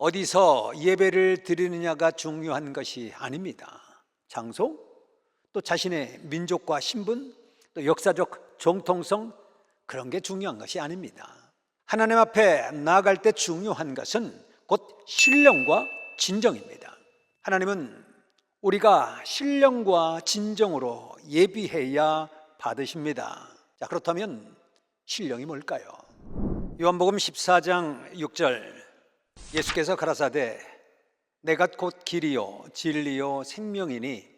어디서 예배를 드리느냐가 중요한 것이 아닙니다. 장소, 또 자신의 민족과 신분, 또 역사적 정통성, 그런 게 중요한 것이 아닙니다. 하나님 앞에 나아갈 때 중요한 것은 곧 신령과 진정입니다. 하나님은 우리가 신령과 진정으로 예비해야 받으십니다. 자, 그렇다면 신령이 뭘까요? 요한복음 14장 6절, 예수께서 가라사대 내가 곧 길이요 진리요 생명이니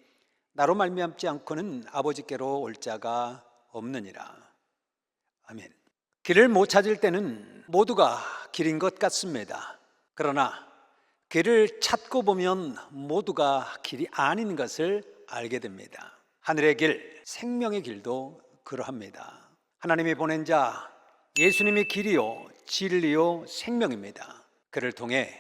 나로 말미암지 않고는 아버지께로 올 자가 없느니라. 아멘. 길을 못 찾을 때는 모두가 길인 것 같습니다. 그러나 길을 찾고 보면 모두가 길이 아닌 것을 알게 됩니다. 하늘의 길, 생명의 길도 그러합니다. 하나님이 보낸 자 예수님이 길이요 진리요 생명입니다. 그를 통해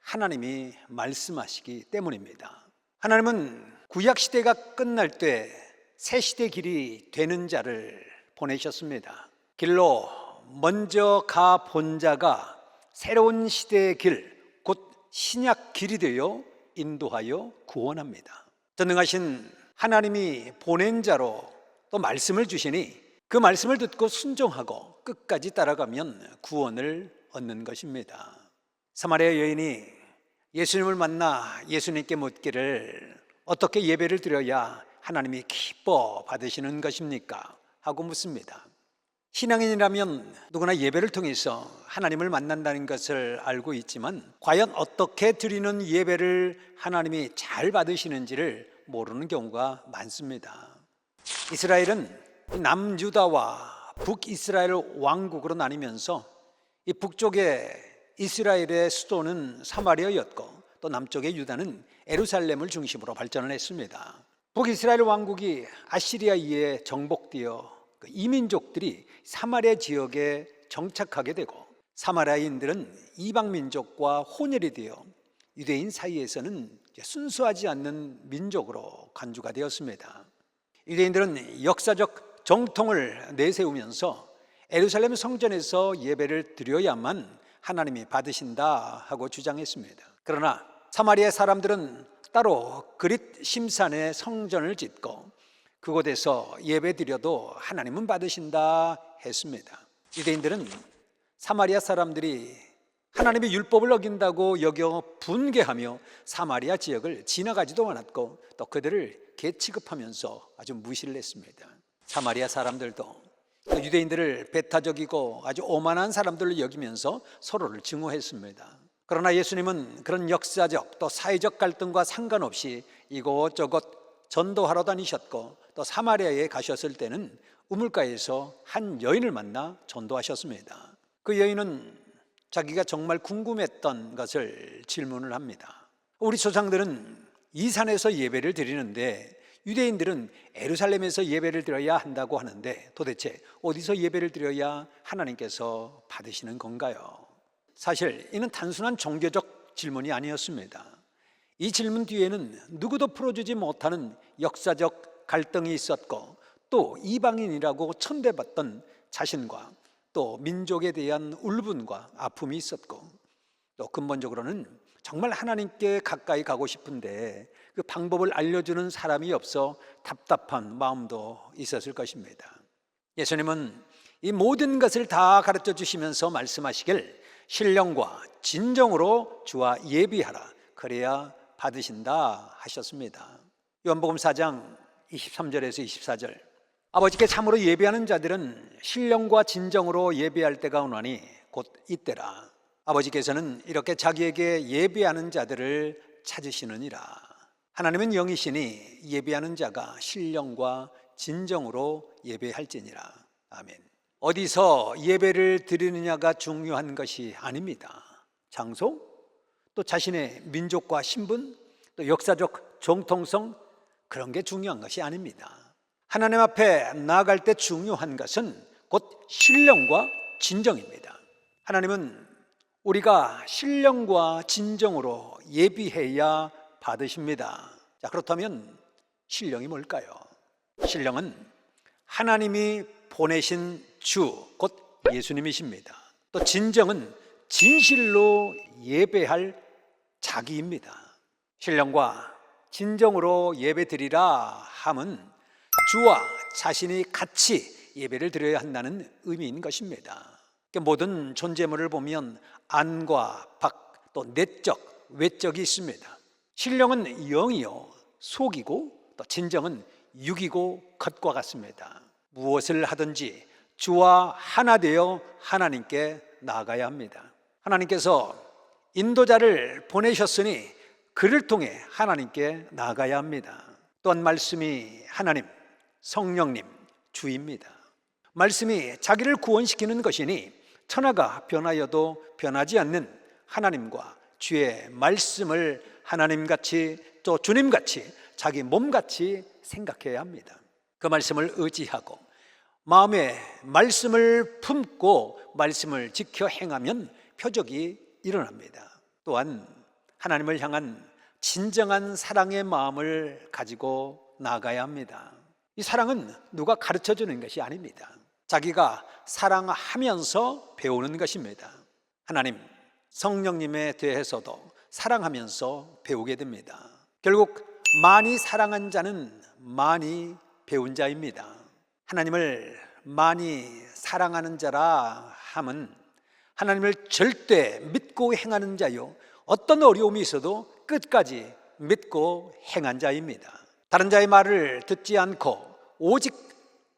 하나님이 말씀하시기 때문입니다. 하나님은 구약 시대가 끝날 때 새 시대 길이 되는 자를 보내셨습니다. 길로 먼저 가 본 자가 새로운 시대의 길, 곧 신약 길이 되어 인도하여 구원합니다. 전능하신 하나님이 보낸 자로 또 말씀을 주시니 그 말씀을 듣고 순종하고 끝까지 따라가면 구원을 얻는 것입니다. 사마리아 여인이 예수님을 만나 예수님께 묻기를 어떻게 예배를 드려야 하나님이 기뻐 받으시는 것입니까? 하고 묻습니다. 신앙인이라면 누구나 예배를 통해서 하나님을 만난다는 것을 알고 있지만 과연 어떻게 드리는 예배를 하나님이 잘 받으시는지를 모르는 경우가 많습니다. 이스라엘은 남유다와 북이스라엘 왕국으로 나뉘면서 이 북쪽의 이스라엘의 수도는 사마리아였고 또 남쪽의 유다는 예루살렘을 중심으로 발전을 했습니다. 북이스라엘 왕국이 아시리아에 의해 정복되어 이민족들이 사마리아 지역에 정착하게 되고 사마리아인들은 이방 민족과 혼혈이 되어 유대인 사이에서는 순수하지 않는 민족으로 간주가 되었습니다. 유대인들은 역사적 정통을 내세우면서 예루살렘 성전에서 예배를 드려야만 하나님이 받으신다 하고 주장했습니다. 그러나 사마리아 사람들은 따로 그릿 심산에 성전을 짓고 그곳에서 예배 드려도 하나님은 받으신다 했습니다. 유대인들은 사마리아 사람들이 하나님의 율법을 어긴다고 여겨 분개하며 사마리아 지역을 지나가지도 않았고 또 그들을 개취급하면서 아주 무시를 했습니다. 사마리아 사람들도 유대인들을 배타적이고 아주 오만한 사람들로 여기면서 서로를 증오했습니다. 그러나 예수님은 그런 역사적 또 사회적 갈등과 상관없이 이곳저곳 전도하러 다니셨고 또 사마리아에 가셨을 때는 우물가에서 한 여인을 만나 전도하셨습니다. 그 여인은 자기가 정말 궁금했던 것을 질문을 합니다. 우리 조상들은 이 산에서 예배를 드리는데 유대인들은 예루살렘에서 예배를 드려야 한다고 하는데 도대체 어디서 예배를 드려야 하나님께서 받으시는 건가요? 사실 이는 단순한 종교적 질문이 아니었습니다. 이 질문 뒤에는 누구도 풀어주지 못하는 역사적 갈등이 있었고 또 이방인이라고 천대받던 자신과 또 민족에 대한 울분과 아픔이 있었고 또 근본적으로는 정말 하나님께 가까이 가고 싶은데 그 방법을 알려주는 사람이 없어 답답한 마음도 있었을 것입니다. 예수님은 이 모든 것을 다 가르쳐 주시면서 말씀하시길 신령과 진정으로 주와 예비하라 그래야 받으신다 하셨습니다. 요한복음 4장 23절에서 24절, 아버지께 참으로 예배하는 자들은 신령과 진정으로 예배할 때가 오나니 곧 이때라. 아버지께서는 이렇게 자기에게 예배하는 자들을 찾으시느니라. 하나님은 영이시니 예배하는 자가 신령과 진정으로 예배할지니라. 아멘. 어디서 예배를 드리느냐가 중요한 것이 아닙니다. 장소, 또 자신의 민족과 신분, 또 역사적 정통성, 그런 게 중요한 것이 아닙니다. 하나님 앞에 나아갈 때 중요한 것은 곧 신령과 진정입니다. 하나님은 우리가 신령과 진정으로 예비해야 받으십니다. 자, 그렇다면 신령이 뭘까요? 신령은 하나님이 보내신 주, 곧 예수님이십니다. 또 진정은 진실로 예배할 자기입니다. 신령과 진정으로 예배 드리라 함은 주와 자신이 같이 예배를 드려야 한다는 의미인 것입니다. 모든 존재물을 보면 안과 밖, 또 내적, 외적이 있습니다. 신령은 영이요 속이고, 또 진정은 육이고 겉과 같습니다. 무엇을 하든지 주와 하나 되어 하나님께 나아가야 합니다. 하나님께서 인도자를 보내셨으니 그를 통해 하나님께 나아가야 합니다. 또한 말씀이 하나님, 성령님, 주입니다. 말씀이 자기를 구원시키는 것이니 천하가 변하여도 변하지 않는 하나님과 주의 말씀을 하나님같이, 또 주님같이, 자기 몸같이 생각해야 합니다. 그 말씀을 의지하고 마음에 말씀을 품고 말씀을 지켜 행하면 표적이 일어납니다. 또한 하나님을 향한 진정한 사랑의 마음을 가지고 나아가야 합니다. 이 사랑은 누가 가르쳐 주는 것이 아닙니다. 자기가 사랑하면서 배우는 것입니다. 하나님, 성령님에 대해서도 사랑하면서 배우게 됩니다. 결국 많이 사랑한 자는 많이 배운 자입니다. 하나님을 많이 사랑하는 자라 함은 하나님을 절대 믿고 행하는 자요, 어떤 어려움이 있어도 끝까지 믿고 행한 자입니다. 다른 자의 말을 듣지 않고 오직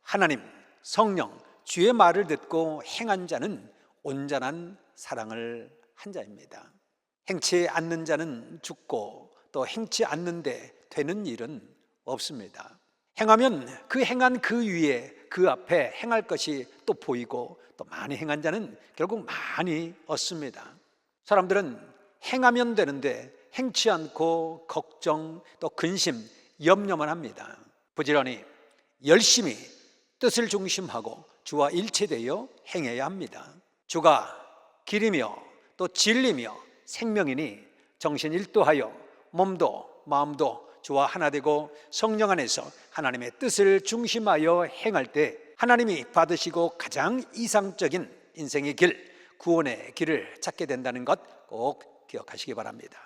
하나님, 성령, 주의 말을 듣고 행한 자는 온전한 사랑을 한 자입니다. 행치 않는 자는 죽고 또 행치 않는데 되는 일은 없습니다. 행하면 그 행한 그 위에 그 앞에 행할 것이 또 보이고, 또 많이 행한 자는 결국 많이 얻습니다. 사람들은 행하면 되는데 행치 않고 걱정, 또 근심, 염려만 합니다. 부지런히 열심히 뜻을 중심하고 주와 일체되어 행해야 합니다. 주가 길이며 또 진리며 생명이니 정신일도하여 몸도 마음도 주와 하나 되고 성령 안에서 하나님의 뜻을 중심하여 행할 때 하나님이 받으시고 가장 이상적인 인생의 길, 구원의 길을 찾게 된다는 것 꼭 기억하시기 바랍니다.